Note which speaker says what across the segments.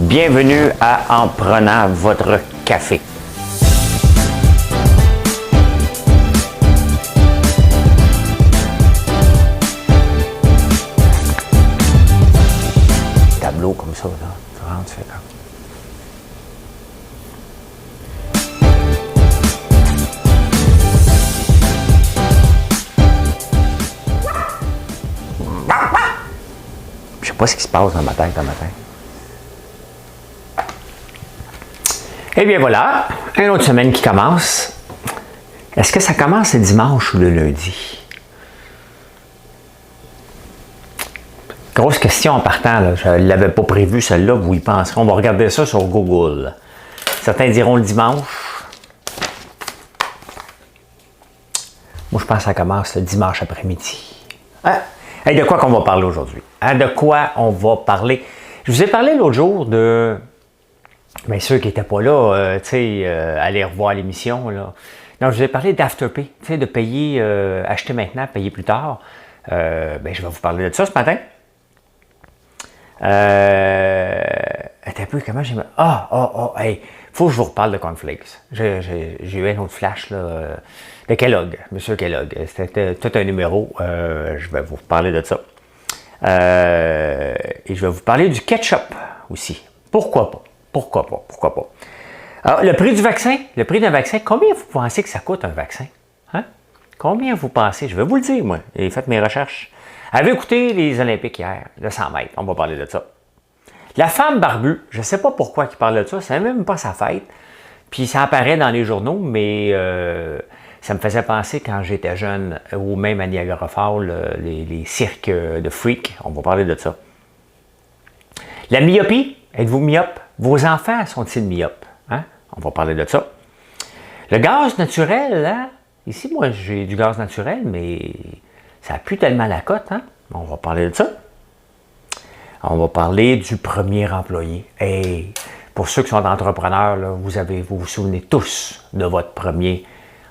Speaker 1: Bienvenue à En prenant votre café. Tableau comme ça, là. Tu rentres, tu fais comme. Je sais pas ce qui se passe dans ma tête, Eh bien voilà, une autre semaine qui commence. Est-ce que ça commence le dimanche ou le lundi? Grosse question en partant, là. Je ne l'avais pas prévu celle-là, vous y penserez. On va regarder ça sur Google. Certains diront le dimanche. Moi, je pense que ça commence le dimanche après-midi. Hein? Hey, de quoi qu'on va parler aujourd'hui? Hein, de quoi on va parler? Je vous ai parlé l'autre jour de... Bien, ceux qui n'étaient pas là, allez revoir l'émission. Là. Donc, je vous ai parlé d'Afterpay, de payer, acheter maintenant, payer plus tard. Je vais vous parler de ça ce matin. Attends un peu, comment j'ai... Hey, faut que je vous reparle de Cornflakes. J'ai eu un autre flash, là, de Kellogg, M. Kellogg. C'était tout un numéro. Je vais vous parler de ça. Et je vais vous parler du ketchup aussi. Pourquoi pas? Pourquoi pas? Alors, le prix du vaccin, le prix d'un vaccin, combien vous pensez que ça coûte un vaccin? Hein? Combien vous pensez? Je vais vous le dire, moi. J'ai fait mes recherches. Avez écouté les Olympiques hier, le 100 mètres. On va parler de ça. La femme barbue, je ne sais pas pourquoi il parle de ça. C'est même pas sa fête. Puis ça apparaît dans les journaux, mais ça me faisait penser quand j'étais jeune, ou même à Niagara Falls, les cirques de freaks. On va parler de ça. La myopie, êtes-vous myope? Vos enfants sont-ils myopes? Hein? On va parler de ça. Le gaz naturel, hein? Ici, moi, j'ai du gaz naturel, mais ça n'a plus tellement la cote. Hein? On va parler de ça. On va parler du premier employé. Et pour ceux qui sont entrepreneurs, là, vous vous souvenez tous de votre premier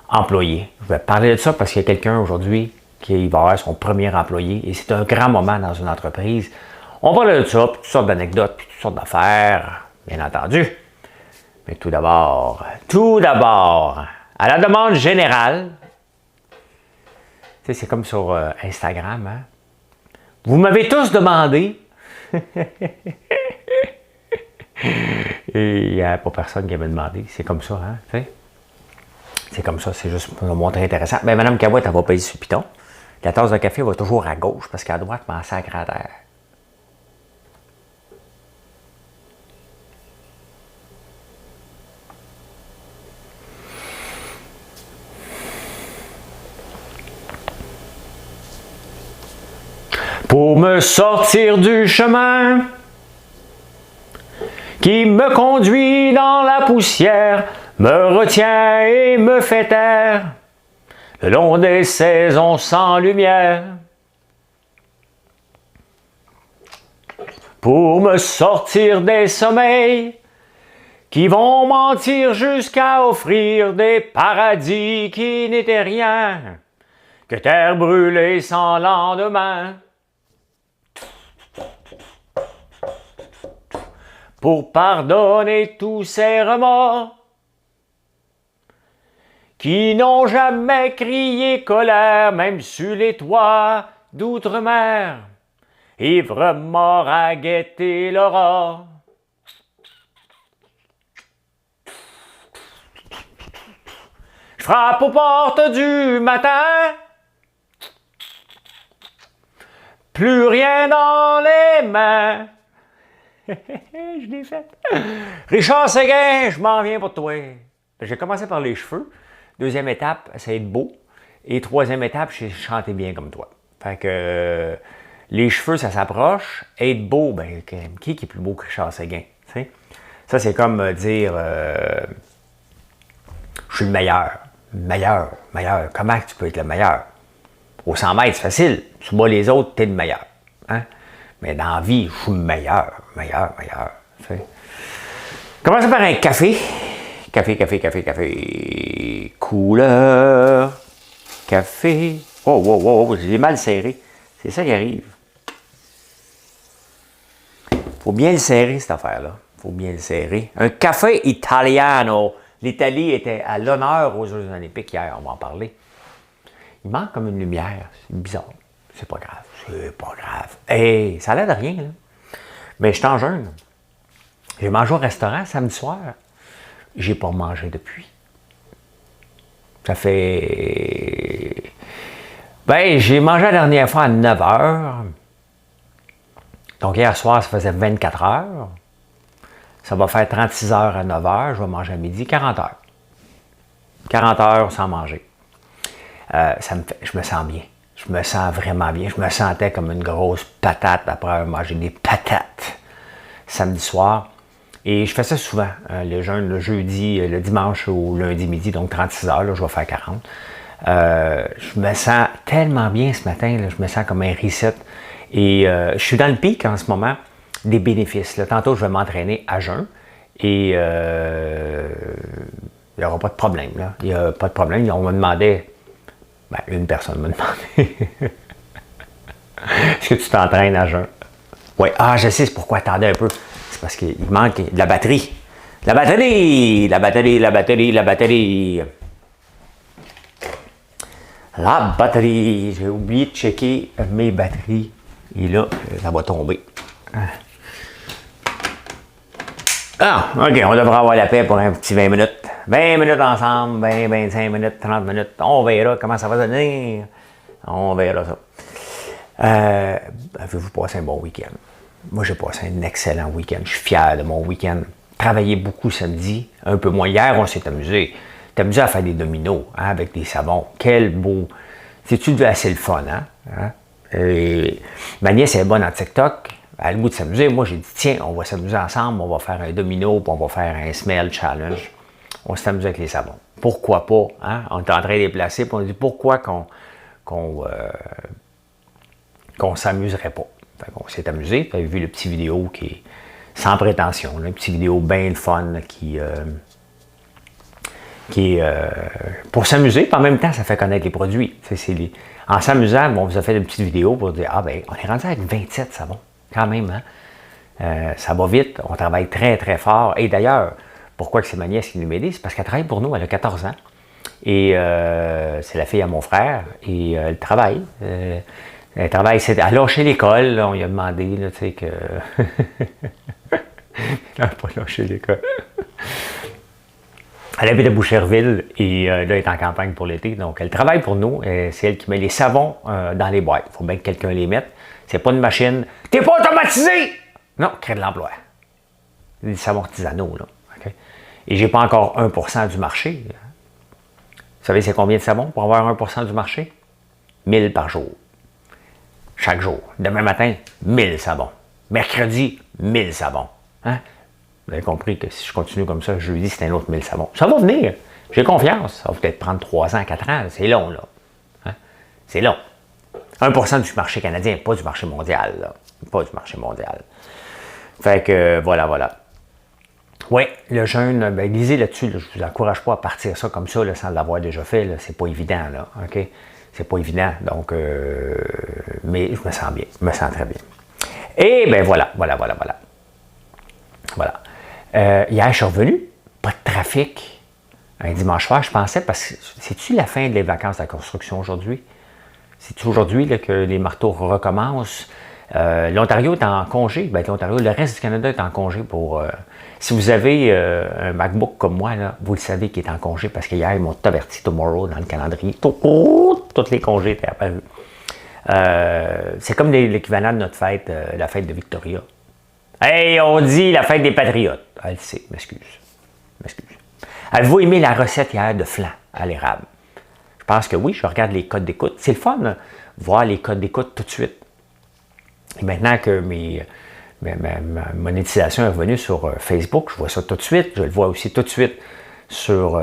Speaker 1: employé. Je vais parler de ça parce qu'il y a quelqu'un aujourd'hui qui va avoir son premier employé. Et c'est un grand moment dans une entreprise. On va parler de ça, puis toutes sortes d'anecdotes, puis toutes sortes d'affaires, bien entendu. Mais tout d'abord, à la demande générale, tu sais, c'est comme sur Instagram, hein? Vous m'avez tous demandé, et il n'y a pas personne qui m'a demandé, c'est comme ça, hein? Tu sais? C'est comme ça, c'est juste pour nous montrer intéressant. Mais Mme Cavouette, elle va payer sur le piton. La tasse de café va toujours à gauche, parce qu'à droite, m'en sacre à terre. Pour me sortir du chemin qui me conduit dans la poussière, me retient et me fait taire le long des saisons sans lumière. Pour me sortir des sommeils qui vont mentir jusqu'à offrir des paradis qui n'étaient rien que terre brûlée sans lendemain. Pour pardonner tous ces remords qui n'ont jamais crié colère, même sur les toits d'outre-mer, ivre mort à guetter l'aurore. Je frappe aux portes du matin, plus rien dans les mains. Je l'ai fait. Richard Séguin, je m'en viens pour toi. J'ai commencé par les cheveux. Deuxième étape, c'est être beau. Et troisième étape, c'est chanter bien comme toi. Fait que les cheveux, ça s'approche. Être beau, ben, qui est plus beau que Richard Séguin? T'sais? Ça, c'est comme dire je suis le meilleur. Meilleur. Comment tu peux être le meilleur? Au 100 mètres, c'est facile. Tu bats les autres, t'es le meilleur. Hein? Mais dans la vie, je suis meilleur. T'sais. Commençons par un café. Café. Couleur. Café. Oh, j'ai mal serré. C'est ça qui arrive. Faut bien le serrer, cette affaire-là. faut bien le serrer. Un café italiano. L'Italie était à l'honneur aux Jeux olympiques hier, on va en parler. Il manque comme une lumière, c'est bizarre. C'est pas grave, c'est pas grave. Hey, ça a l'air de rien, là. Mais je suis en jeûne. J'ai mangé au restaurant samedi soir. J'ai pas mangé depuis. Ça fait... Ben, j'ai mangé la dernière fois à 9 h. Donc hier soir, ça faisait 24 heures. Ça va faire 36 heures à 9 h. Je vais manger à midi, 40 heures. 40 heures sans manger. Je me sens bien. Je me sens vraiment bien. Je me sentais comme une grosse patate après avoir mangé des patates samedi soir. Et je fais ça souvent, le jeûne, le jeudi, le dimanche ou lundi midi, donc 36 heures, là, je vais faire 40. Je me sens tellement bien ce matin, là, je me sens comme un reset. Et je suis dans le pic en ce moment des bénéfices. Là. Tantôt, je vais m'entraîner à jeun et il n'y aura pas de problème. Là. Il n'y a pas de problème. On me demandait, ben, une personne m'a demandé, est-ce que tu t'entraînes à jeun? Oui, je sais, c'est pourquoi. Attendez un peu. C'est parce qu'il manque de la batterie. La batterie! La batterie, la batterie, la batterie. La batterie. J'ai oublié de checker mes batteries. Et là, ça va tomber. OK, on devrait avoir la paix pour un petit 20 minutes. 20 minutes ensemble, 20, 25 minutes, 30 minutes. On verra comment ça va donner. On verra ça. Avez-vous passé un bon week-end? Moi, j'ai passé un excellent week-end. Je suis fier de mon week-end. Travaillé beaucoup samedi, un peu moins. Hier, on s'est amusé. T'es amusé à faire des dominos hein, avec des savons. Quel beau... C'est-tu assez le fun, hein? Et ma nièce est bonne en TikTok. Elle a le goût de s'amuser. Moi, j'ai dit, tiens, on va s'amuser ensemble. On va faire un domino, puis on va faire un smell challenge. On s'est amusé avec les savons. Pourquoi pas? Hein? On est en train de les placer, puis on dit, pourquoi qu'on s'amuserait pas? On s'est amusé. Vous avez vu le petit vidéo qui est sans prétention. Là, une petite vidéo bien le fun là, qui est pour s'amuser, puis en même temps, ça fait connaître les produits. En s'amusant, on vous a fait une petite vidéo pour dire, ben, on est rendu avec 27 savons, quand même, hein? Ça va vite, on travaille très, très fort. Et d'ailleurs, pourquoi que c'est ma nièce qui nous m'aide? C'est parce qu'elle travaille pour nous, elle a 14 ans. Et c'est la fille à mon frère, et elle travaille. Elle travaille, elle a lâché l'école, on lui a demandé, là, tu sais, que... elle n'a pas lâché l'école. Elle habite à Boucherville et là, elle est en campagne pour l'été. Donc, elle travaille pour nous. C'est elle qui met les savons dans les boîtes. Il faut bien que quelqu'un les mette. C'est pas une machine. T'es pas automatisé! Non, crée de l'emploi. Des savons artisanaux, là. Okay? Et j'ai pas encore 1% du marché. Vous savez, c'est combien de savons pour avoir 1% du marché? 1000 par jour. Chaque jour. Demain matin, 1000 savons. Mercredi, 1000 savons. Hein? Vous avez compris que si je continue comme ça, jeudi, c'est un autre 1000 savons. Ça va venir. J'ai confiance. Ça va peut-être prendre 3 ans, 4 ans. C'est long, là. Hein? C'est long. 1% du marché canadien, pas du marché mondial, là. Pas du marché mondial. Fait que, voilà. Oui, le jeûne, ben, lisez là-dessus. Là, je ne vous encourage pas à partir ça comme ça, là, sans l'avoir déjà fait. Là. C'est pas évident, là. OK? C'est pas évident. Donc, mais je me sens bien. Je me sens très bien. Et ben voilà. Hier, je suis revenu. Pas de trafic. Un dimanche soir, je pensais, parce que c'est-tu la fin des vacances de la construction aujourd'hui? C'est-tu aujourd'hui là, que les marteaux recommencent? L'Ontario est en congé. Ben, l'Ontario, le reste du Canada est en congé pour... si vous avez un MacBook comme moi, là, vous le savez qu'il est en congé parce qu'hier, ils m'ont averti tomorrow dans le calendrier. Tous les congés étaient apparus. C'est comme l'équivalent de notre fête, la fête de Victoria. Hey, on dit la fête des Patriotes. Elle sait, m'excuse. Avez-vous aimé la recette hier de flan à l'érable? Je pense que oui, je regarde les codes d'écoute. C'est le fun, là, voir les codes d'écoute tout de suite. Et maintenant que ma monétisation est revenue sur Facebook, je vois ça tout de suite. Je le vois aussi tout de suite sur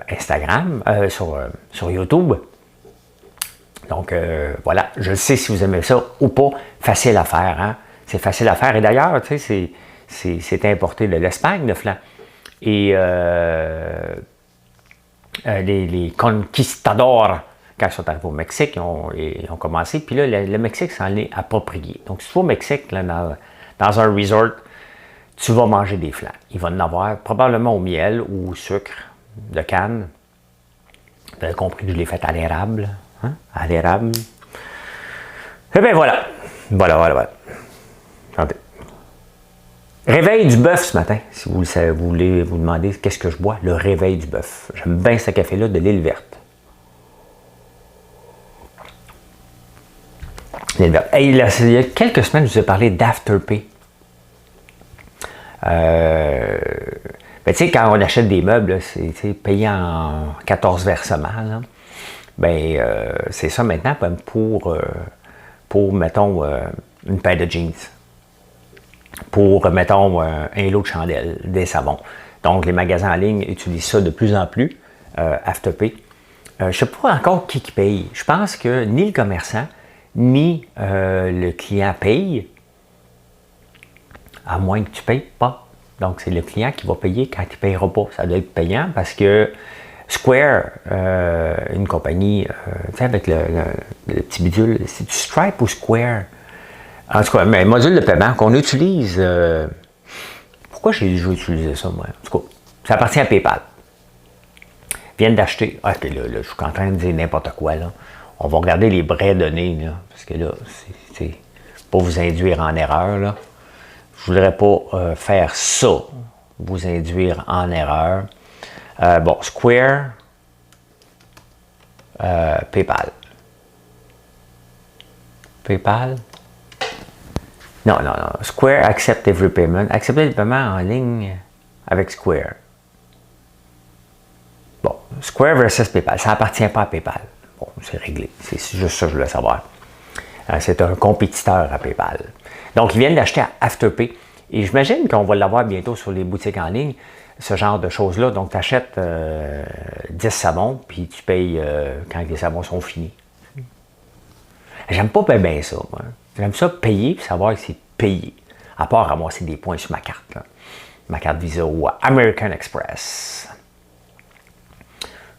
Speaker 1: Instagram, sur YouTube. Donc, voilà, je sais si vous aimez ça ou pas. Facile à faire, hein? C'est facile à faire. Et d'ailleurs, tu sais, c'est importé de l'Espagne, le flan. Et les conquistadors, quand ils sont arrivés au Mexique, ils ont commencé. Puis là, le Mexique s'en est approprié. Donc, si tu vas au Mexique, là, dans un resort, tu vas manger des flancs. Il va en avoir probablement au miel ou au sucre de canne. Vous avez compris que je l'ai fait à l'érable. Hein? À l'érable. Et bien voilà. Voilà. Attendez. Réveil du bœuf ce matin. Si vous le savez, vous voulez vous demander qu'est-ce que je bois, le réveil du bœuf. J'aime bien ce café-là de l'île verte. L'île verte. Hey, il y a quelques semaines, je vous ai parlé d'Afterpay. Ben, tu sais, quand on achète des meubles, c'est payé en 14 versements. Là. Ben, c'est ça maintenant pour mettons, une paire de jeans. Pour, mettons, un lot de chandelles, des savons. Donc, les magasins en ligne utilisent ça de plus en plus, Afterpay. Je ne sais pas encore qui paye. Je pense que ni le commerçant, ni le client paye, à moins que tu ne payes pas. Donc, c'est le client qui va payer quand il ne payera pas. Ça doit être payant parce que Square, une compagnie, tu sais, avec le petit bidule, c'est du Stripe ou Square? En tout cas, mais un module de paiement qu'on utilise. Pourquoi j'ai déjà utilisé ça, moi? En tout cas, ça appartient à PayPal. Ils viennent d'acheter. Ok, là, je suis en train de dire n'importe quoi, là. On va regarder les vraies données, là. Parce que là, c'est pour vous induire en erreur, là. Je ne voudrais pas faire ça, vous induire en erreur. Bon, Square, PayPal. PayPal? Non. Square accept every payment. Accepter les paiements en ligne avec Square. Bon, Square versus PayPal. Ça n'appartient pas à PayPal. Bon, c'est réglé. C'est juste ça que je voulais savoir. C'est un compétiteur à PayPal. Donc, ils viennent d'acheter à Afterpay. Et j'imagine qu'on va l'avoir bientôt sur les boutiques en ligne, ce genre de choses-là. Donc, tu achètes 10 savons, puis tu payes quand les savons sont finis. J'aime pas bien ça, moi. J'aime ça payer puis savoir que c'est payé. À part ramasser des points sur ma carte. Là. Ma carte Visa ou American Express.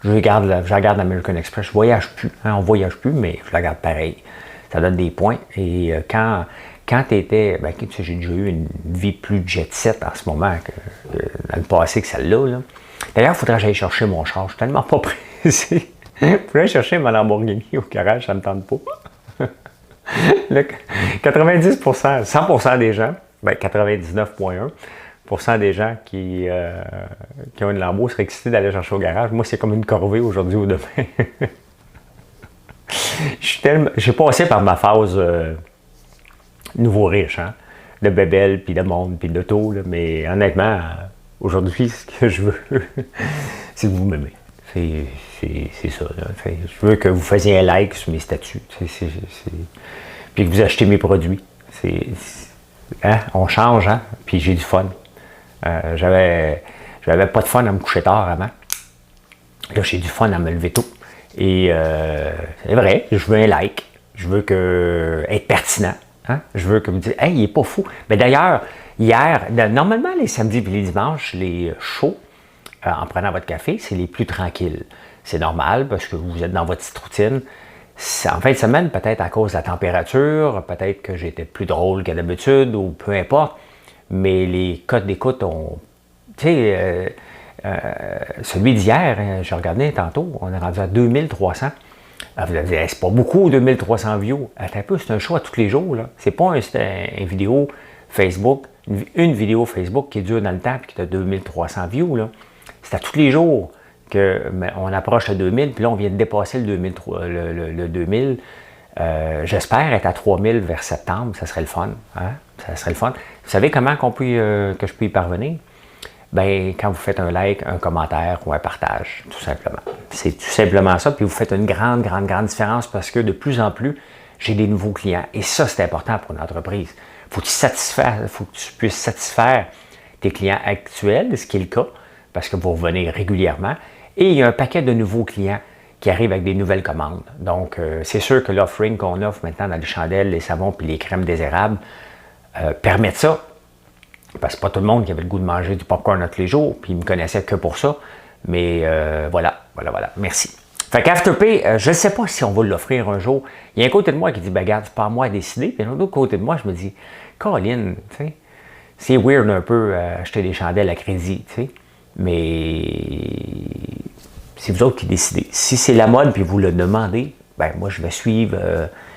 Speaker 1: Je regarde American Express. Je voyage plus. Hein, on ne voyage plus, mais je la garde pareil. Ça donne des points. Et quand tu étais... Ben, tu sais, j'ai déjà eu une vie plus jet-set en ce moment dans le passé que celle-là. Là. D'ailleurs, il faudrait que j'aille chercher mon char. Je suis tellement pas pressé. Il faudrait chercher ma Lamborghini au garage. Ça ne me tente pas. Le 90%, 100% des gens, ben 99,1% des gens qui ont une Lambo seraient excités d'aller chercher au garage. Moi, c'est comme une corvée aujourd'hui ou demain. J'ai passé par ma phase nouveau riche, hein, de bébelle, puis de monde, puis d'auto, mais honnêtement, aujourd'hui, ce que je veux, c'est que vous m'aimez. C'est ça. Là. Je veux que vous fassiez un like sur mes statuts. Puis que vous achetez mes produits. Hein? On change, hein? Puis j'ai du fun. J'avais pas de fun à me coucher tard avant. Là, j'ai du fun à me lever tôt. Et c'est vrai, je veux un like. Je veux être pertinent. Hein? Je veux que vous disiez, hey, il est pas fou. Mais d'ailleurs, hier, normalement, les samedis et les dimanches, les shows, en prenant votre café, c'est les plus tranquilles. C'est normal parce que vous êtes dans votre petite routine. En fin de semaine, peut-être à cause de la température, peut-être que j'étais plus drôle que d'habitude ou peu importe, mais les codes d'écoute ont... Tu sais, celui d'hier, j'ai regardé tantôt, on est rendu à 2300. Vous allez dire, c'est pas beaucoup, 2300 views. Attends un peu, c'est un show à tous les jours. Là. C'est pas une vidéo Facebook, une vidéo Facebook qui dure dans le temps et qui a 2300 views. Là. C'est à tous les jours qu'on approche le 2000, puis là, on vient de dépasser le 2000. J'espère être à 3000 vers septembre, ça serait le fun. Hein? Ça serait le fun. Vous savez comment que je peux y parvenir? Bien, quand vous faites un like, un commentaire ou un partage, tout simplement. C'est tout simplement ça, puis vous faites une grande différence parce que de plus en plus, j'ai des nouveaux clients. Et ça, c'est important pour une entreprise. Faut que tu puisses satisfaire tes clients actuels, ce qui est le cas, parce que vous revenez régulièrement. Et il y a un paquet de nouveaux clients qui arrivent avec des nouvelles commandes. Donc, c'est sûr que l'offering qu'on offre maintenant dans les chandelles, les savons puis les crèmes des érables permettent ça. Parce que pas tout le monde qui avait le goût de manger du popcorn tous les jours, puis ils me connaissaient que pour ça. Mais voilà. Merci. Fait qu'Afterpay, je ne sais pas si on va l'offrir un jour. Il y a un côté de moi qui dit, ben regarde, c'est pas à moi à décider. Puis un autre côté de moi, je me dis, Caroline, tu sais, c'est weird un peu acheter des chandelles à crédit, tu sais. Mais c'est vous autres qui décidez. Si c'est la mode puis vous le demandez, ben moi je vais suivre.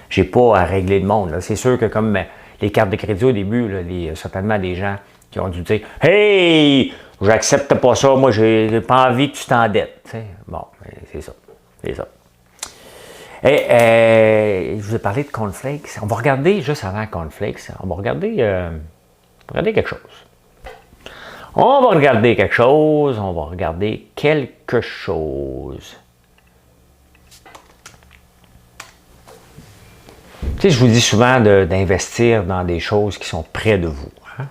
Speaker 1: J'ai pas à régler le monde. C'est sûr que comme les cartes de crédit au début, là, certainement des gens qui ont dû dire hey, j'accepte pas ça, moi j'ai pas envie que tu t'endettes. Tu sais. Bon, c'est ça. C'est ça. Et je vous ai parlé de cornflakes. On va regarder juste avant cornflakes. On va regarder quelque chose. On va regarder quelque chose. On va regarder quelque chose. Tu sais, je vous dis souvent d'investir dans des choses qui sont près de vous. Hein?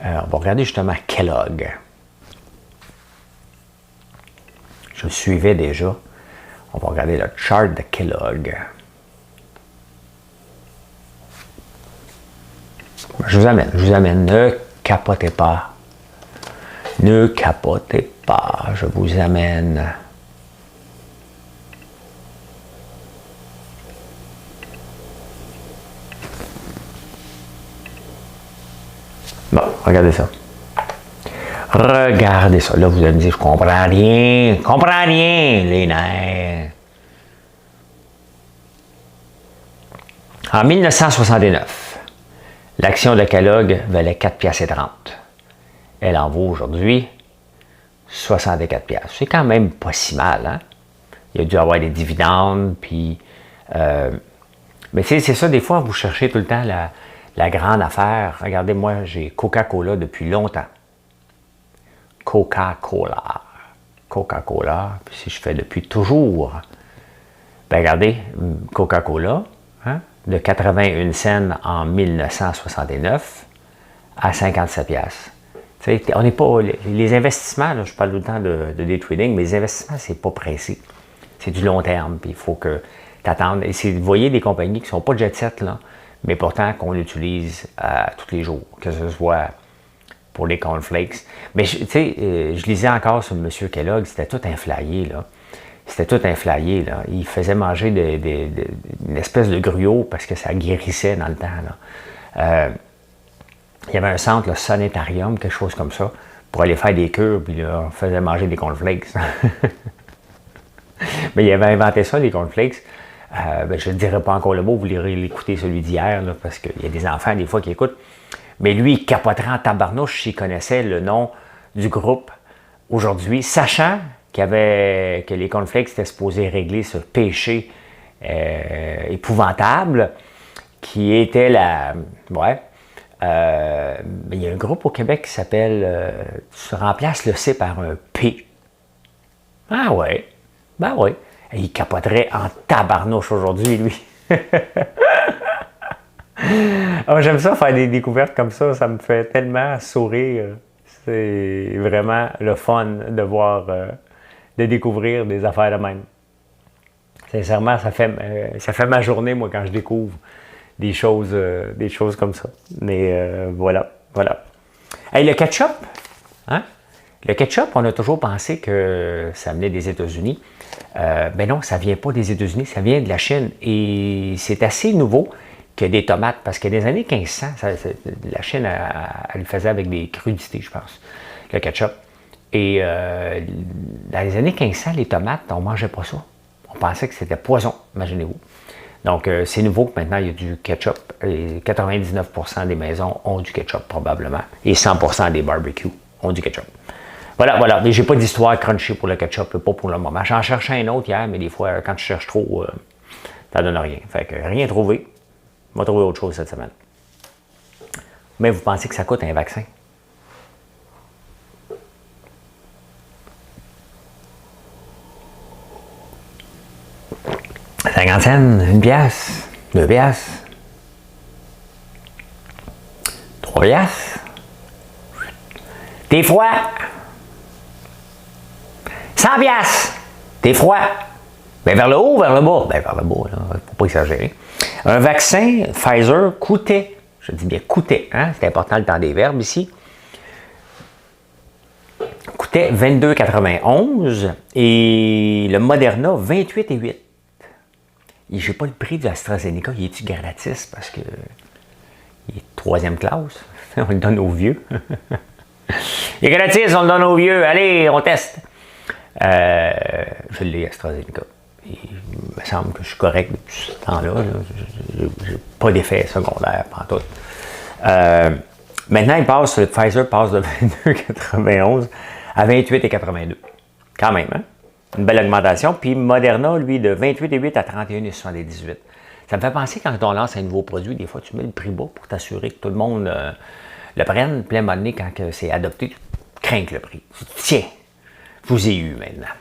Speaker 1: On va regarder justement Kellogg. Je le suivais déjà. On va regarder le chart de Kellogg. Je vous amène. Ne capotez pas. Ne capotez pas. Je vous amène. Bon, regardez ça. Regardez ça. Là, vous allez me dire, je comprends rien. Je comprends rien, les nerfs. En 1969, l'action de Kellogg valait 4,30 $. Elle en vaut aujourd'hui 64 $. C'est quand même pas si mal, hein? Il y a dû avoir des dividendes, puis... mais c'est ça, des fois, vous cherchez tout le temps la grande affaire. Regardez, moi, j'ai Coca-Cola depuis longtemps. Coca-Cola. Puis si je fais depuis toujours, ben regardez, Coca-Cola, hein, de 81 cents en 1969 à 57 $. On n'est pas... Les investissements, là, je parle tout le temps de day trading, mais les investissements, c'est pas pressé. C'est du long terme, puis il faut que tu attendes. Et vous voyez des compagnies qui ne sont pas jet set, là, mais pourtant qu'on utilise tous les jours, que ce soit pour les cornflakes. Mais tu sais, je lisais encore sur M. Kellogg, c'était tout inflaillé, là. C'était tout inflaillé, là. Il faisait manger une espèce de gruau parce que ça guérissait dans le temps, là. Il y avait un centre, le Sanitarium, quelque chose comme ça, pour aller faire des cures, puis là, on faisait manger des cornflakes. Mais il avait inventé ça, les cornflakes. Ben, je ne dirais pas encore le mot, vous lirez l'écouter celui d'hier, là, parce qu'il y a des enfants des fois qui écoutent. Mais lui, il capoterait en tabarnouche s'il connaissait le nom du groupe aujourd'hui, sachant que les cornflakes étaient supposés régler ce péché épouvantable qui était il y a un groupe au Québec qui s'appelle tu remplaces le C par un P. Ah ouais, ben ouais. Et il capoterait en tabarnouche aujourd'hui, lui. Oh, j'aime ça faire des découvertes comme ça me fait tellement sourire. C'est vraiment le fun de voir, de découvrir des affaires de même. Sincèrement, ça fait ma journée, moi, quand je découvre des choses comme ça. Mais voilà. Hey, le ketchup, hein? Le ketchup, on a toujours pensé que ça venait des États-Unis. Ben non, ça ne vient pas des États-Unis, ça vient de la Chine. Et c'est assez nouveau que des tomates, parce que des années 1500, la Chine, elle le faisait avec des crudités, je pense, le ketchup. Et dans les années 1500, les tomates, on ne mangeait pas ça. On pensait que c'était poison, imaginez-vous. Donc, c'est nouveau que maintenant, il y a du ketchup. Et 99% des maisons ont du ketchup, probablement. Et 100% des barbecues ont du ketchup. Voilà. Mais j'ai pas d'histoire crunchy pour le ketchup, pas pour le moment. J'en cherchais un autre hier, mais des fois, quand tu cherches trop, ça donne rien. Fait que rien trouvé. On va trouver autre chose cette semaine. Mais vous pensez que ça coûte un vaccin? « 50 cents, 1 pièce, 2 pièces, 3 pièces. T'es froid! 100 pièces! T'es froid! Ben vers le haut ou vers le bas? Ben vers le bas, là, faut pas exagérer. Un vaccin Pfizer coûtait, je dis bien coûtait, hein, c'est important le temps des verbes ici, coûtait 22,91 et le Moderna 28,8. Et je n'ai pas le prix de l'AstraZeneca, il est-tu gratis parce que il est 3e classe? On le donne aux vieux. Les gratis, on le donne aux vieux. Allez, on teste. Je l'ai AstraZeneca. Il me semble que je suis correct depuis ce temps-là. J'ai pas d'effet secondaire pantoute. Maintenant, le Pfizer passe de 22,91 à 28,82. Quand même, hein? Une belle augmentation. Puis Moderna, lui, de 28,8 à 31,78. Ça me fait penser quand on lance un nouveau produit, des fois, tu mets le prix bas pour t'assurer que tout le monde le prenne. Plein moment donné, quand c'est adopté, tu crains le prix. Tiens, je vous ai eu maintenant.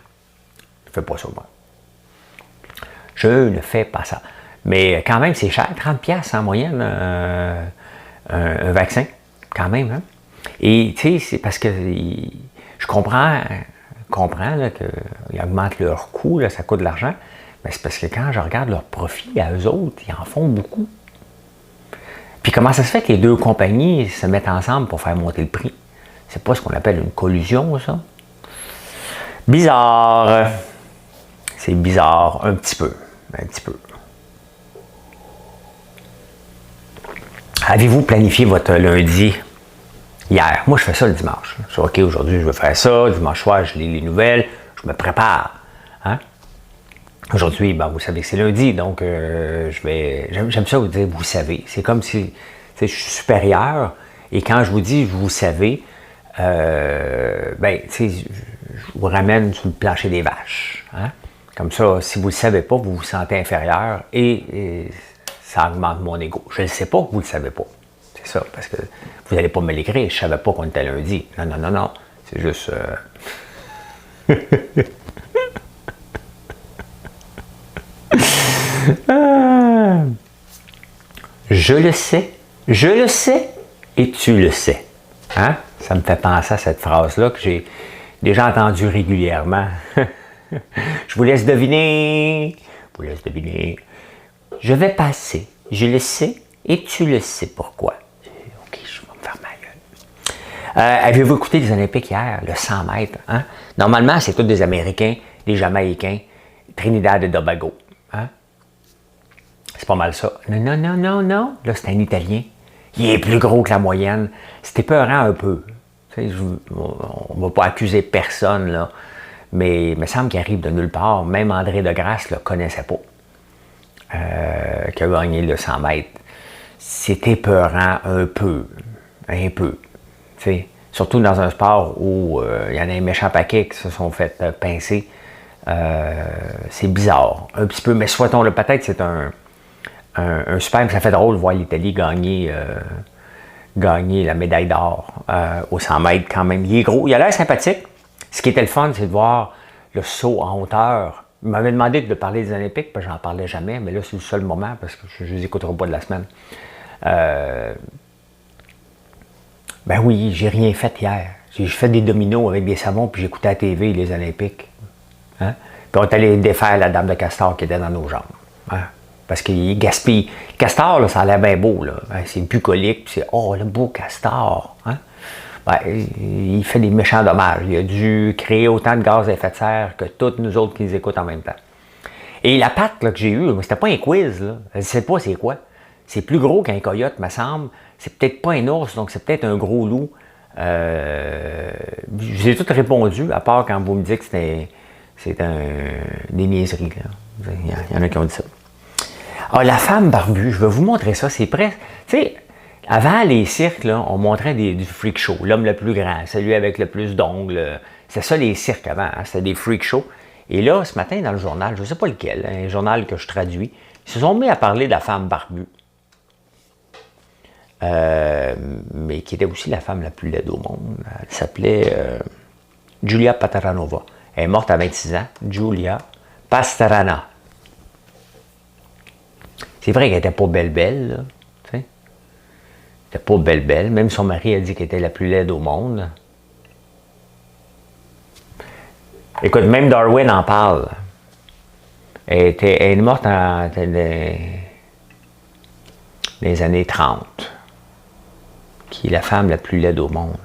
Speaker 1: Je ne fais pas ça, moi. Je ne fais pas ça. Mais quand même, c'est cher, 30$ en moyenne, un vaccin, quand même. Hein? Et tu sais, c'est parce que je comprends qu'ils augmentent leur coût, là, ça coûte de l'argent, mais c'est parce que quand je regarde leur profit à eux autres, ils en font beaucoup. Puis comment ça se fait que les deux compagnies se mettent ensemble pour faire monter le prix? C'est pas ce qu'on appelle une collusion, ça? Bizarre. C'est bizarre, un petit peu. Un petit peu. Avez-vous planifié votre lundi hier? Moi, je fais ça le dimanche. Je dis, OK, aujourd'hui, je vais faire ça. Dimanche soir, je lis les nouvelles. Je me prépare. Hein? Aujourd'hui, ben, vous savez que c'est lundi, donc j'aime ça vous dire, vous savez. C'est comme si je suis supérieur, et quand je vous dis, vous savez, je vous ramène sur le plancher des vaches. Hein? Comme ça, si vous ne le savez pas, vous vous sentez inférieur, et ça augmente mon ego. Je ne le sais pas, vous ne le savez pas. C'est ça, parce que vous n'allez pas me l'écrire, je ne savais pas qu'on était lundi. Non. C'est juste... Je le sais, et tu le sais. Hein? Ça me fait penser à cette phrase-là que j'ai déjà entendue régulièrement. Je vous laisse deviner. Je vais passer, je le sais, et tu le sais pourquoi. OK, je vais me faire ma gueule. Avez-vous écouté les Olympiques hier, le 100 mètres? Hein? Normalement, c'est tous des Américains, des Jamaïcains, Trinidad et Tobago. Hein? C'est pas mal ça. Non. Là, c'est un Italien. Il est plus gros que la moyenne. C'était épeurant un peu. On ne va pas accuser personne, là. Mais il me semble qu'il arrive de nulle part. Même André Degrasse ne le connaissait pas. Qui a gagné le 100 mètres. C'est épeurant un peu. T'sais. Surtout dans un sport où il y en a un méchant paquet qui se sont fait pincer. C'est bizarre. Un petit peu, mais souhaitons-le, peut-être c'est un super, ça fait drôle de voir l'Italie gagner la médaille d'or au 100 mètres quand même. Il est gros, il a l'air sympathique. Ce qui était le fun, c'est de voir le saut en hauteur. Il m'avait demandé de parler des Olympiques, puis j'en parlais jamais, mais là, c'est le seul moment parce que je ne les écouterai pas de la semaine. Ben oui, j'ai rien fait hier. J'ai fait des dominos avec des savons, puis j'écoutais à la TV les Olympiques. Hein? Puis on est allé défaire la dame de Castor qui était dans nos jambes. Hein? Parce qu'il gaspille. Castor, là, ça a l'air bien beau. Là. C'est bucolique, puis c'est « Oh, le beau Castor! Hein? » Ben, il fait des méchants dommages. Il a dû créer autant de gaz à effet de serre que toutes nous autres qui les écoutent en même temps. Et la patte là, que j'ai eue, c'était pas un quiz. Là. Je ne sais pas c'est quoi. C'est plus gros qu'un coyote, me semble. C'est peut-être pas un ours, donc c'est peut-être un gros loup. J'ai tout répondu, à part quand vous me dites que c'est des niaiseries. Là. Il y en a qui ont dit ça. Ah, la femme barbue, je vais vous montrer ça. C'est presque... Tu sais, avant les cirques, là, on montrait du freak show. L'homme le plus grand, celui avec le plus d'ongles. C'est ça les cirques avant, hein? C'était des freak shows. Et là, ce matin, dans le journal, je ne sais pas lequel, un journal que je traduis, ils se sont mis à parler de la femme barbue. Mais qui était aussi la femme la plus laide au monde. Elle s'appelait Julia Pastaranova. Elle est morte à 26 ans, Julia Pastarana. C'est vrai qu'elle n'était pas belle, là. Tu sais. Elle n'était pas belle. Même son mari a dit qu'elle était la plus laide au monde. Écoute, même Darwin en parle. Elle est morte dans les années 30. Qui est la femme la plus laide au monde.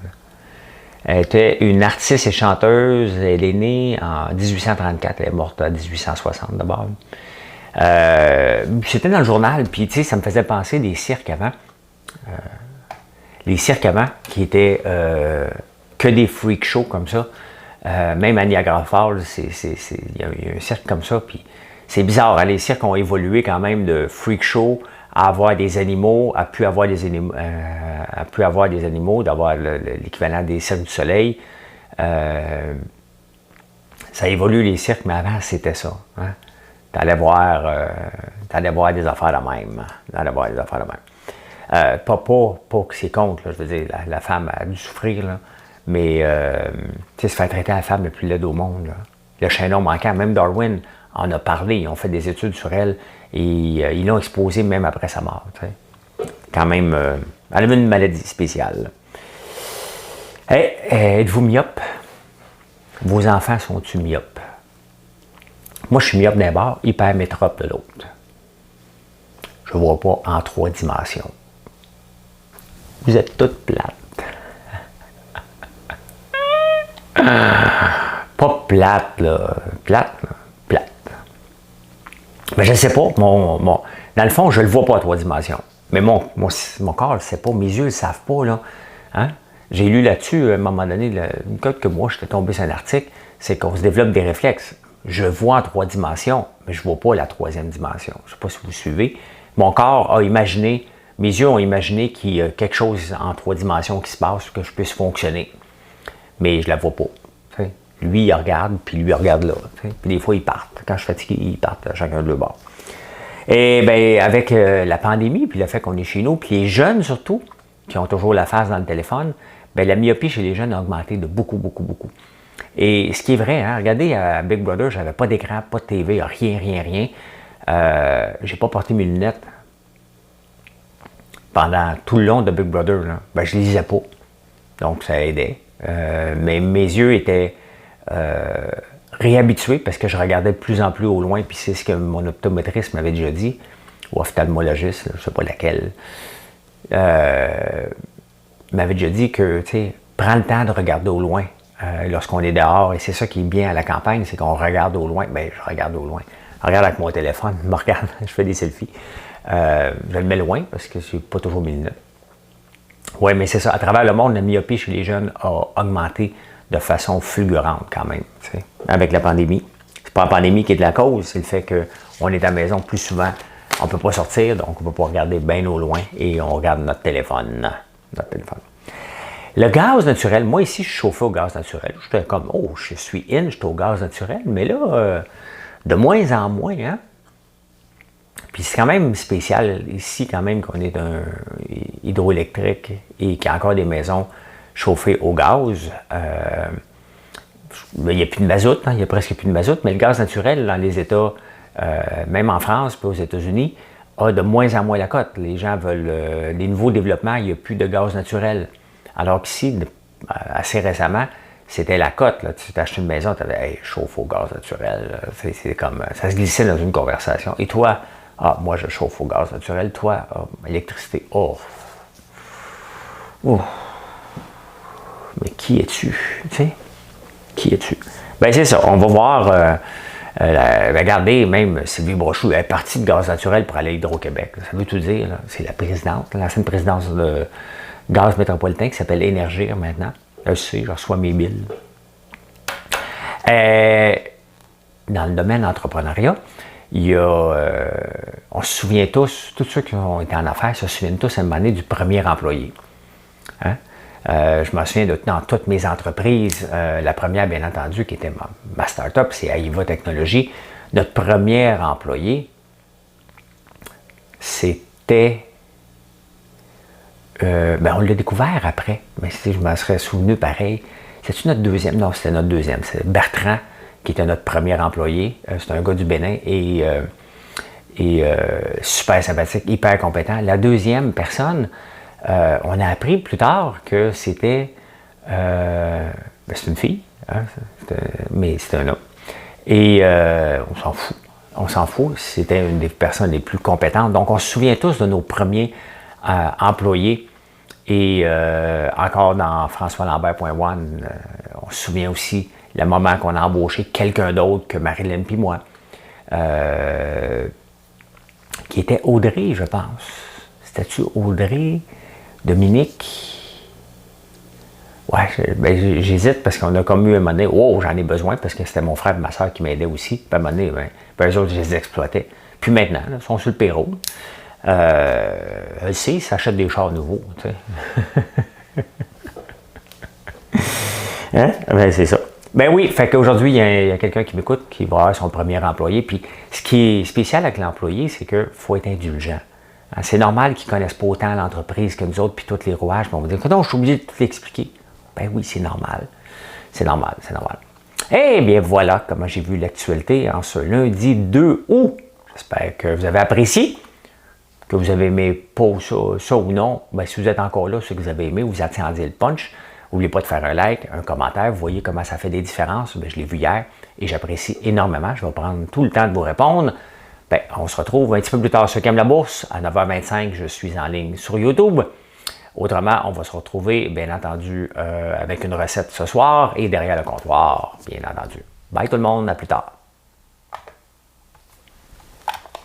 Speaker 1: Elle était une artiste et chanteuse. Elle est née en 1834. Elle est morte en 1860 d'abord. C'était dans le journal, puis tu sais, ça me faisait penser des cirques avant. les cirques avant, qui étaient que des freak shows comme ça. Même à Niagara Falls, il y a un cirque comme ça, puis c'est bizarre, hein, les cirques ont évolué quand même de freak show à avoir des animaux, à plus avoir des animaux, d'avoir l'équivalent des cirques du soleil. Ça évolue les cirques, mais avant c'était ça. Hein? T'allais voir des affaires de même. Pas que c'est contre, là, je veux dire, la femme a dû souffrir, là, mais se faire traiter la femme la plus laide au monde. Là. Le chaînon manquant, même Darwin en a parlé, ils ont fait des études sur elle et ils l'ont exposée même après sa mort. T'sais. Quand même, elle avait une maladie spéciale. Hey, êtes-vous myope? Vos enfants sont-ils myopes? Moi, je suis myope d'un bord, hypermétrope de l'autre. Je ne vois pas en 3 dimensions. Vous êtes toutes plates. Pas plate, là. Plate. Mais je ne sais pas. Dans le fond, je ne le vois pas à 3 dimensions. Mais mon corps ne le sait pas. Mes yeux ne le savent pas, là. Hein? J'ai lu là-dessus, à un moment donné, quelques mois, j'étais tombé sur un article, c'est qu'on se développe des réflexes. Je vois en 3 dimensions, mais je ne vois pas la 3e dimension. Je ne sais pas si vous suivez. Mon corps a imaginé, mes yeux ont imaginé qu'il y a quelque chose en 3 dimensions qui se passe, que je puisse fonctionner. Mais je ne la vois pas. T'sais. Lui, il regarde, puis lui, il regarde là. T'sais. Puis des fois, ils partent. Quand je suis fatigué, ils partent, chacun de leur bord. Et bien, avec la pandémie, puis le fait qu'on est chez nous, puis les jeunes surtout, qui ont toujours la face dans le téléphone, bien, la myopie chez les jeunes a augmenté de beaucoup. Et ce qui est vrai, hein, regardez, à Big Brother, j'avais pas d'écran, pas de TV, rien. J'ai pas porté mes lunettes pendant tout le long de Big Brother. Là. Ben, je les lisais pas. Donc, ça aidait. Mais mes yeux étaient réhabitués parce que je regardais de plus en plus au loin, puis c'est ce que mon optométriste m'avait déjà dit, ou ophtalmologiste, là, je ne sais pas laquelle, m'avait déjà dit que, tu sais, prends le temps de regarder au loin lorsqu'on est dehors, et c'est ça qui est bien à la campagne, c'est qu'on regarde au loin. Bien, je regarde au loin. Je regarde avec mon téléphone, je me regarde, je fais des selfies. Je le mets loin parce que c'est pas toujours mes lunettes. Oui, mais c'est ça. À travers le monde, la myopie chez les jeunes a augmenté de façon fulgurante quand même, tu sais, avec la pandémie. C'est pas la pandémie qui est de la cause, c'est le fait qu'on est à la maison plus souvent. On ne peut pas sortir, donc on ne peut pas regarder bien au loin et on regarde notre téléphone. Le gaz naturel, moi ici, je suis chauffé au gaz naturel. J'étais comme, oh, je suis je suis au gaz naturel, mais là, de moins en moins, hein. Puis c'est quand même spécial ici, quand même, qu'on est un hydroélectrique et qu'il y a encore des maisons chauffées au gaz. Il n'y a plus de mazout, hein, il n'y a presque plus de mazout, mais le gaz naturel dans les États, même en France puis aux États-Unis, a de moins en moins la cote. Les gens veulent, les nouveaux développements, il n'y a plus de gaz naturel. Alors qu'ici, assez récemment, c'était la cote. Là. Tu t'achetais une maison, tu avais hey, chauffe au gaz naturel. C'est comme, ça se glissait dans une conversation. Et toi, moi je chauffe au gaz naturel. Toi, électricité. Oh. Mais qui es-tu? Tu sais? Qui es-tu? Ben c'est ça. On va voir. Regardez, même Sylvie Brochu est partie de gaz naturel pour aller à Hydro-Québec. Ça veut tout dire. C'est la présidente, l'ancienne présidence de Gaz métropolitain qui s'appelle Énergir maintenant. Là, je sais, je reçois mes billes. Dans le domaine entrepreneuriat, il y a, on se souvient tous ceux qui ont été en affaires se souviennent tous à un moment donné du premier employé. Hein? Je me souviens dans toutes mes entreprises, la première, bien entendu, qui était ma start-up, c'est AIVA Technologies. Notre premier employé, c'était... on l'a découvert après, mais je m'en serais souvenu pareil. C'est-tu notre deuxième? Non, c'était notre deuxième. C'est Bertrand, qui était notre premier employé. C'est un gars du Bénin et super sympathique, hyper compétent. La deuxième personne... on a appris plus tard que c'était c'est une fille, hein, mais c'était un homme. Et on s'en fout, c'était une des personnes les plus compétentes. Donc on se souvient tous de nos premiers employés. Et encore dans françoislambert.one, on se souvient aussi le moment qu'on a embauché quelqu'un d'autre que Marilyn puis moi, qui était Audrey, je pense. C'était-tu Audrey? Dominique, Ouais, j'hésite parce qu'on a comme eu un moment donné, oh, j'en ai besoin parce que c'était mon frère et ma soeur qui m'aidaient aussi. Puis à un moment donné, ben, eux autres, je les exploitais. Puis maintenant, là, ils sont sur le payroll. Elle sait, ils s'achètent des chars nouveaux, tu sais. Hein? Ben, c'est ça. Ben oui, fait qu'aujourd'hui, il y a quelqu'un qui m'écoute qui va avoir son premier employé. Puis ce qui est spécial avec l'employé, c'est qu'il faut être indulgent. Hein, c'est normal qu'ils ne connaissent pas autant l'entreprise que nous autres, puis tous les rouages. Mais on va dire, non, je suis obligé de tout l'expliquer. Ben oui, c'est normal. C'est normal, c'est normal. Eh bien, voilà comment j'ai vu l'actualité en ce lundi 2 août. J'espère que vous avez apprécié, que vous avez aimé pas ça ou non. Ben, si vous êtes encore là, c'est que vous avez aimé, vous attendiez le punch. N'oubliez pas de faire un like, un commentaire. Vous voyez comment ça fait des différences. Ben, je l'ai vu hier et j'apprécie énormément. Je vais prendre tout le temps de vous répondre. Ben, on se retrouve un petit peu plus tard sur Cam la Bourse. À 9h25, je suis en ligne sur YouTube. Autrement, on va se retrouver, bien entendu, avec une recette ce soir et derrière le comptoir, bien entendu. Bye tout le monde, à plus tard.